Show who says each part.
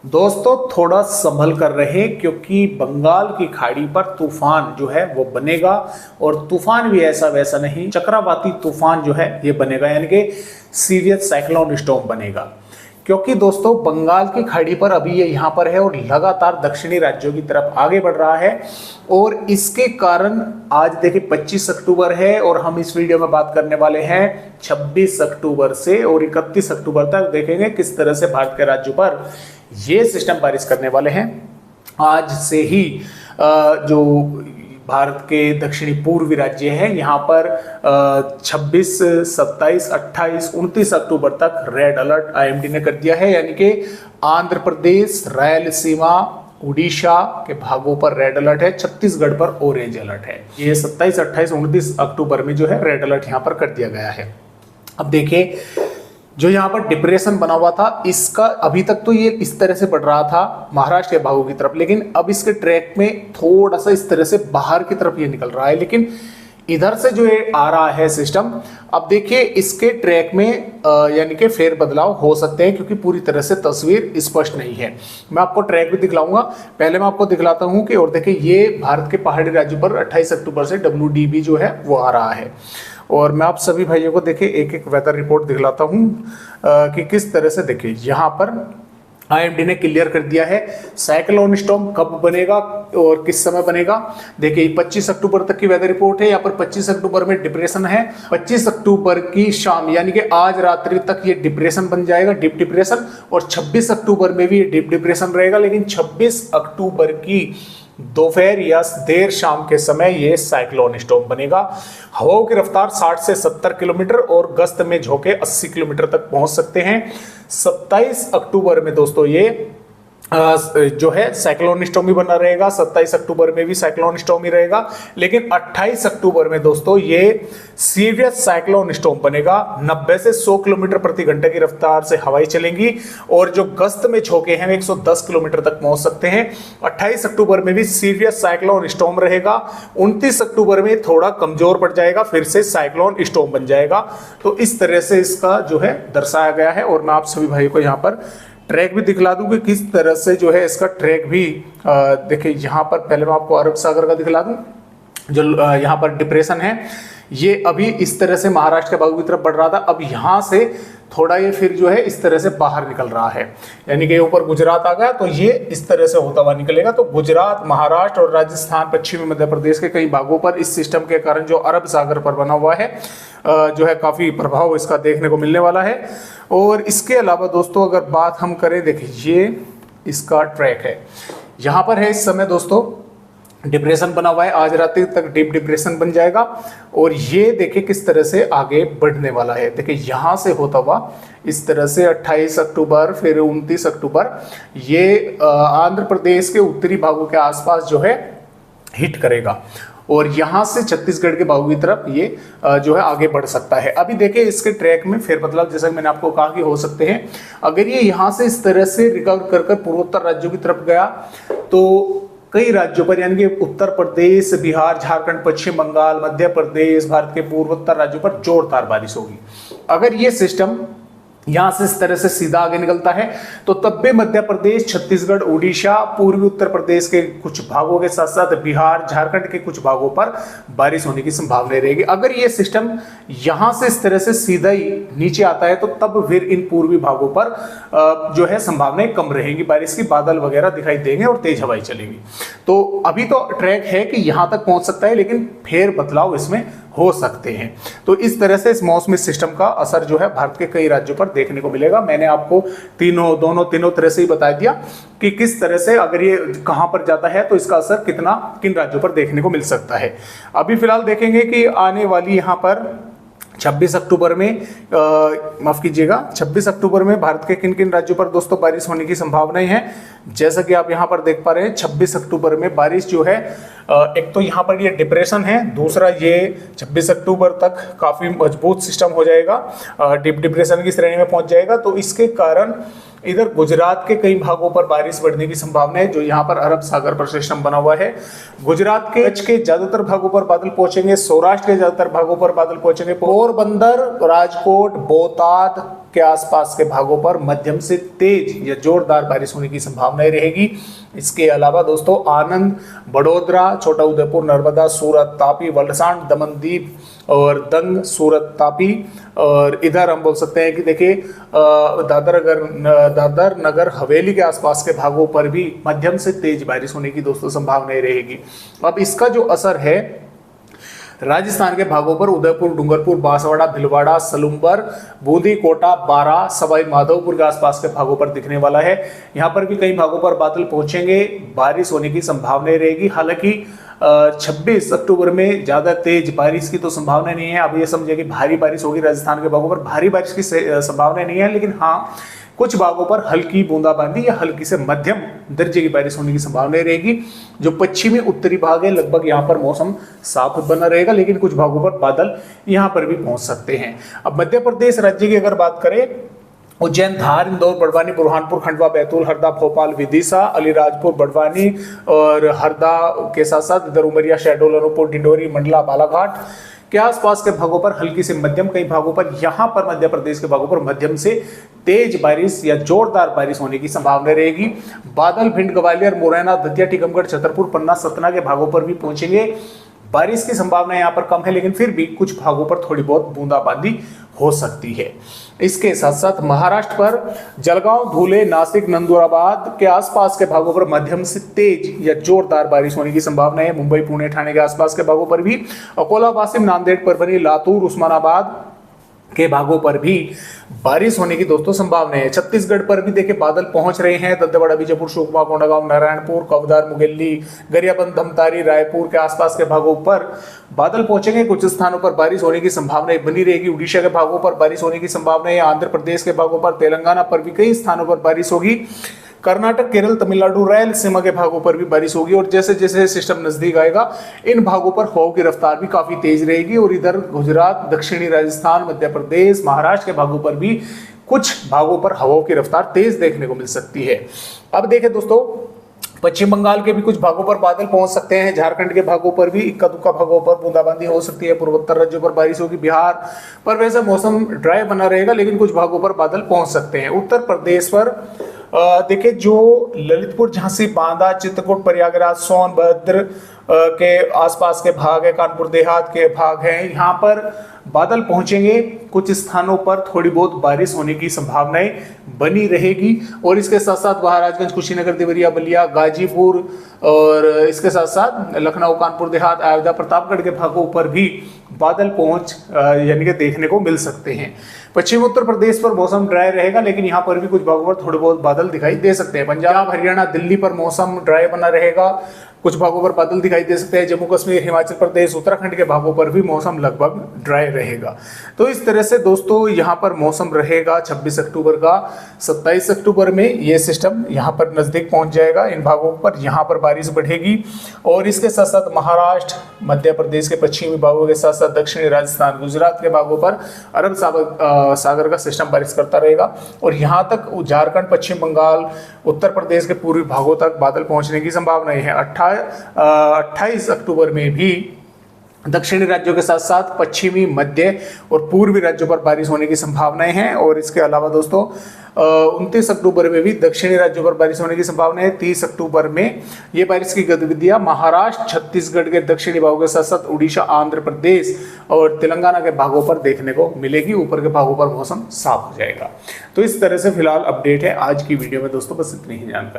Speaker 1: दोस्तों थोड़ा संभल कर रहे, क्योंकि बंगाल की खाड़ी पर तूफान जो है वो बनेगा, और तूफान भी ऐसा वैसा नहीं, चक्रवाती तूफान जो है ये बनेगा, यानी कि सीरियस साइक्लोन स्टॉर्म बनेगा। क्योंकि दोस्तों बंगाल की खाड़ी पर अभी ये यहाँ पर है और लगातार दक्षिणी राज्यों की तरफ आगे बढ़ रहा है, और इसके कारण आज देखिए 25 अक्टूबर है और हम इस वीडियो में बात करने वाले हैं 26 अक्टूबर से और 31 अक्टूबर तक देखेंगे किस तरह से भारत के राज्यों पर ये सिस्टम बारिश करने वाले हैं। आज से ही जो भारत के दक्षिणी पूर्वी राज्य हैं यहाँ पर 26, 27, 28, 29 अक्टूबर तक रेड अलर्ट आईएमडी ने कर दिया है, यानी कि आंध्र प्रदेश, रायलसीमा, उड़ीसा के भागों पर रेड अलर्ट है, छत्तीसगढ़ पर ऑरेंज अलर्ट है। ये 27, 28, 29 अक्टूबर में जो है रेड अलर्ट यहाँ पर कर दिया गया है। अब देखिए जो यहाँ पर डिप्रेशन बना हुआ था, इसका अभी तक तो ये इस तरह से बढ़ रहा था महाराष्ट्र के भागों की तरफ, लेकिन अब इसके ट्रैक में थोड़ा सा इस तरह से बाहर की तरफ ये निकल रहा है, लेकिन इधर से जो ये आ रहा है सिस्टम, अब देखिए इसके ट्रैक में यानी कि फेर बदलाव हो सकते हैं, क्योंकि पूरी तरह से तस्वीर स्पष्ट नहीं है। मैं आपको ट्रैक भी दिखलाऊंगा, पहले मैं आपको दिखलाता हूं कि और देखिए ये भारत के पहाड़ी राज्यों पर 28 अक्टूबर से WDB जो है वो आ रहा है। और मैं आप सभी भाइयों को देखिए एक एक वेदर रिपोर्ट दिखलाता हूं कि किस तरह से, देखिए यहाँ पर आईएमडी ने क्लियर कर दिया है साइक्लोन स्टॉर्म कब बनेगा और किस समय बनेगा। देखिए 25 अक्टूबर तक की वेदर रिपोर्ट है, यहाँ पर 25 अक्टूबर में डिप्रेशन है, 25 अक्टूबर की शाम यानी कि आज रात्रि तक ये डिप्रेशन बन जाएगा, डीप डिप्रेशन, और 26 अक्टूबर में भी ये डीप डिप्रेशन रहेगा, लेकिन 26 अक्टूबर की दोपहर या देर शाम के समय ये साइक्लोन स्टॉर्म बनेगा। हवाओं की रफ्तार 60 से 70 किलोमीटर और गस्त में झोंके 80 किलोमीटर तक पहुंच सकते हैं। 27 अक्टूबर में दोस्तों ये जो है साइक्लोन स्टॉर्म ही बना रहेगा, 27 अक्टूबर में भी साइक्लोन स्टॉर्म ही रहेगा, लेकिन 28 अक्टूबर में दोस्तों ये सीरियस साइक्लोन स्टॉर्म बनेगा। 90 से 100 किलोमीटर प्रति घंटे की रफ्तार से हवाएं चलेंगी और जो गस्त में झोंके हैं 110 किलोमीटर तक पहुंच सकते हैं। 28 अक्टूबर में भी सीरियस साइक्लोन स्टॉर्म रहेगा। 29 अक्टूबर में थोड़ा कमजोर पड़ जाएगा, फिर से साइक्लोन स्टॉर्म बन जाएगा। तो इस तरह से इसका जो है दर्शाया गया है, और मैं आप सभी भाइयों को यहाँ पर ट्रैक भी दिखला दूं कि किस तरह से जो है इसका ट्रैक भी देखिए यहाँ पर पहले मैं आपको अरब सागर का दिखला दूं। जो यहाँ पर डिप्रेशन है ये अभी इस तरह से महाराष्ट्र के भागों की तरफ बढ़ रहा था, अब यहाँ से थोड़ा ये फिर जो है इस तरह से बाहर निकल रहा है, यानी कि ऊपर गुजरात आ गया तो ये इस तरह से होता हुआ निकलेगा। तो गुजरात, महाराष्ट्र और राजस्थान, पश्चिमी मध्य प्रदेश के कई भागों पर इस सिस्टम के कारण जो अरब सागर पर बना हुआ है जो है काफी प्रभाव इसका देखने को मिलने वाला है। और इसके अलावा दोस्तों अगर बात हम करें, देखिए ये इसका ट्रैक है, यहाँ पर है इस समय दोस्तों डिप्रेशन बना हुआ है, आज रात तक डीप डिप्रेशन बन जाएगा, और ये देखिए किस तरह से आगे बढ़ने वाला है। देखिए यहाँ से होता हुआ इस तरह से 28 अक्टूबर फिर 29 अक्टूबर ये आंध्र प्रदेश के उत्तरी भागों के आसपास जो है हिट करेगा, और यहाँ से छत्तीसगढ़ के भागों की तरफ ये जो है आगे बढ़ सकता है। अभी देखिए इसके ट्रैक में फेरबदलाव जैसा कि मैंने आपको कहा कि हो सकते हैं। अगर ये यहाँ से इस तरह से रिकवर कर पूर्वोत्तर राज्यों की तरफ गया तो कई राज्यों पर यानी कि उत्तर प्रदेश, बिहार, झारखंड, पश्चिम बंगाल, मध्य प्रदेश, भारत के पूर्वोत्तर राज्यों पर जोरदार बारिश होगी। अगर ये सिस्टम यहां से इस तरह से सीधा आगे निकलता है तो तब भी मध्य प्रदेश, छत्तीसगढ़, उड़ीसा, पूर्वी उत्तर प्रदेश के कुछ भागों के साथ साथ बिहार, झारखंड के कुछ भागों पर बारिश होने की संभावना रहेगी। अगर ये सिस्टम यहां से इस तरह से सीधा ही नीचे आता है तो तब फिर इन पूर्वी भागों पर जो है संभावनाएं कम रहेंगी, बारिश की बादल वगैरह दिखाई देंगे और तेज हवाएं चलेंगी। तो अभी तो ट्रैक है कि यहां तक पहुंच सकता है, लेकिन फेर बदलाव इसमें हो सकते हैं। तो इस तरह से इस मौसमी सिस्टम का असर जो है भारत के कई राज्यों पर देखने को मिलेगा। मैंने आपको तीनों तरह से ही बता दिया कि किस तरह से अगर ये कहां पर जाता है तो इसका असर किन राज्यों पर देखने को मिल सकता है। अभी फिलहाल देखेंगे कि आने वाली यहां पर 26 अक्टूबर में माफ कीजिएगा 26 अक्टूबर में भारत के किन किन राज्यों पर दोस्तों बारिश होने की संभावनाएं हैं। जैसा कि आप यहां पर देख पा रहे हैं 26 अक्टूबर में बारिश जो है एक तो यहां पर ये डिप्रेशन है, दूसरा ये 26 अक्टूबर तक काफी मजबूत सिस्टम हो जाएगा, डीप डिप्रेशन की श्रेणी में पहुंच जाएगा। तो इसके कारण इधर गुजरात के कई भागों पर बारिश बढ़ने की संभावना है, जो यहाँ पर अरब सागर पर सिस्टम बना हुआ है। गुजरात के कच्छ के ज्यादातर भागों पर बादल पहुंचेंगे, सौराष्ट्र के ज्यादातर भागों पर बादल पहुंचेंगे, पोरबंदर, राजकोट, बोटाद, के आसपास के भागों पर मध्यम से तेज या जोरदार बारिश होने की संभावनाएं रहेगी। इसके अलावा दोस्तों आनंद, बड़ोदरा, छोटा उदेपुर, नर्मदा, सूरत, तापी, वलसाड, दमनदीप और दंग, सूरत, तापी, और इधर हम बोल सकते हैं कि देखिए दादर नगर हवेली के आसपास के भागों पर भी मध्यम से तेज बारिश होने की दोस्तों संभावनाएं रहेगी। अब इसका जो असर है राजस्थान के भागों पर उदयपुर, डूंगरपुर, बांसवाड़ा, भीलवाड़ा, सलूम्बर, बूंदी, कोटा, बारां, सवाई माधोपुर के आसपास के भागों पर दिखने वाला है। यहाँ पर भी कई भागों पर बादल पहुंचेंगे, बारिश होने की संभावनाएं रहेगी। हालांकि 26 अक्टूबर में ज्यादा तेज बारिश की तो संभावना नहीं है। अब ये समझिए कि भारी बारिश होगी राजस्थान के भागों पर, भारी बारिश की संभावना नहीं है, लेकिन हाँ कुछ भागों पर हल्की बूंदाबांदी या हल्की से मध्यम दर्जे की बारिश होने की संभावना रहेगी। जो पश्चिमी उत्तरी भाग है लगभग यहाँ पर मौसम साफ बना रहेगा, लेकिन कुछ भागों पर बादल यहाँ पर भी पहुंच सकते हैं। अब मध्य प्रदेश राज्य की अगर बात करें, उज्जैन, धार, इंदौर, बड़वानी, बुरहानपुर, खंडवा, बैतूल, हरदा, भोपाल, विदिशा, अलीराजपुर, बड़वानी और हरदा के साथ साथ इधर उमरिया, शहडोल, अनूपपुर, डिंडोरी, मंडला, बालाघाट के आसपास के भागों पर हल्की से मध्यम, कई भागों पर यहाँ पर मध्य प्रदेश के भागों पर मध्यम से तेज बारिश या जोरदार बारिश होने की संभावना रहेगी। बादल भिंड, ग्वालियर, मुरैना, दतिया, टीकमगढ़, छतरपुर, पन्ना, सतना के भागों पर भी पहुंचेंगे। बारिश की संभावना यहाँ पर कम है, लेकिन फिर भी कुछ भागों पर थोड़ी बहुत बूंदाबांदी हो सकती है। इसके साथ साथ महाराष्ट्र पर जलगांव, धुले, नासिक, नंदुराबाद के आसपास के भागों पर मध्यम से तेज या जोरदार बारिश होने की संभावना है। मुंबई, पुणे, ठाणे के आसपास के भागों पर भी, अकोला, वाशिम, नांदेड़, परभनी, लातूर, उस्मानाबाद के भागों पर भी बारिश होने की दोस्तों संभावना है। छत्तीसगढ़ पर भी देखिए बादल पहुंच रहे हैं। दंतेवाड़ा, बीजापुर, सुकमा, कोंडागांव, नारायणपुर, कवदार, मुगेली, गरियाबंद, धमतारी, रायपुर के आसपास के भागों पर बादल पहुंचेंगे। कुछ स्थानों पर बारिश होने की संभावना बनी रहेगी। उड़ीसा के भागों पर बारिश होने की संभावना है। आंध्र प्रदेश के भागों पर, तेलंगाना पर भी कई स्थानों पर बारिश होगी। कर्नाटक, केरल, तमिलनाडु, रायलसीमा के भागों पर भी बारिश होगी। और जैसे जैसे सिस्टम नजदीक आएगा इन भागों पर हवाओं की रफ्तार भी काफी तेज रहेगी। और इधर गुजरात, दक्षिणी राजस्थान, मध्य प्रदेश, महाराष्ट्र के भागों पर भी कुछ भागों पर हवाओं की रफ्तार तेज देखने को मिल सकती है। अब देखें दोस्तों, पश्चिम बंगाल के भी कुछ भागों पर बादल पहुंच सकते हैं। झारखंड के भागों पर भी इक्का दुक्का भागों पर बूंदाबांदी हो सकती है। पूर्वोत्तर राज्यों पर बारिश होगी। बिहार पर वैसे मौसम ड्राई बना रहेगा, लेकिन कुछ भागों पर बादल पहुंच सकते हैं। उत्तर प्रदेश पर देखिए जो ललितपुर, झांसी, बांदा, चित्रकूट, प्रयागराज, सोनभद्र के आसपास के भाग है, कानपुर देहात के भाग हैं, यहाँ पर बादल पहुंचेंगे। कुछ स्थानों पर थोड़ी बहुत बारिश होने की संभावनाएं बनी रहेगी। और इसके साथ साथ महाराजगंज, कुशीनगर, देवरिया, बलिया, गाजीपुर और इसके साथ साथ लखनऊ, कानपुर देहात, अयोध्या, प्रतापगढ़ के भागों पर भी बादल पहुंच यानी कि देखने को मिल सकते हैं। पश्चिम उत्तर प्रदेश पर मौसम ड्राई रहेगा, लेकिन यहाँ पर भी कुछ भागों पर थोड़े बहुत बादल दिखाई दे सकते हैं। पंजाब, हरियाणा, दिल्ली पर मौसम ड्राई बना रहेगा। कुछ भागों पर बादल दिखाई दे सकते हैं। जम्मू कश्मीर, हिमाचल प्रदेश, उत्तराखंड के भागों पर भी मौसम लगभग ड्राई रहेगा। तो इस तरह से दोस्तों यहाँ पर मौसम रहेगा 26 अक्टूबर का। 27 अक्टूबर में ये सिस्टम यहाँ पर नजदीक पहुंच जाएगा। इन भागों पर यहाँ पर बारिश बढ़ेगी। और इसके साथ साथ महाराष्ट्र, मध्य प्रदेश के पश्चिमी भागों के साथ साथ दक्षिणी राजस्थान, गुजरात के भागों पर अरब सागर का सिस्टम बारिश करता रहेगा। और यहाँ तक झारखंड, पश्चिम बंगाल, उत्तर प्रदेश के पूर्वी भागों तक बादल पहुंचने की संभावना है। 28 अक्टूबर में भी दक्षिणी राज्यों के साथ साथ पश्चिमी, मध्य और पूर्वी राज्यों पर बारिश होने की संभावनाएं हैं। और इसके अलावा दोस्तों 29 अक्टूबर में भी दक्षिणी राज्यों पर बारिश होने की संभावना है। 30 अक्टूबर में ये बारिश की गतिविधियां महाराष्ट्र, छत्तीसगढ़ के दक्षिणी भागों के साथ साथ उड़ीसा, आंध्र प्रदेश और तेलंगाना के भागों पर देखने को मिलेगी। ऊपर के भागों पर मौसम साफ हो जाएगा। तो इस तरह से फिलहाल अपडेट है आज की वीडियो में दोस्तों, बस इतनी ही जानकारी।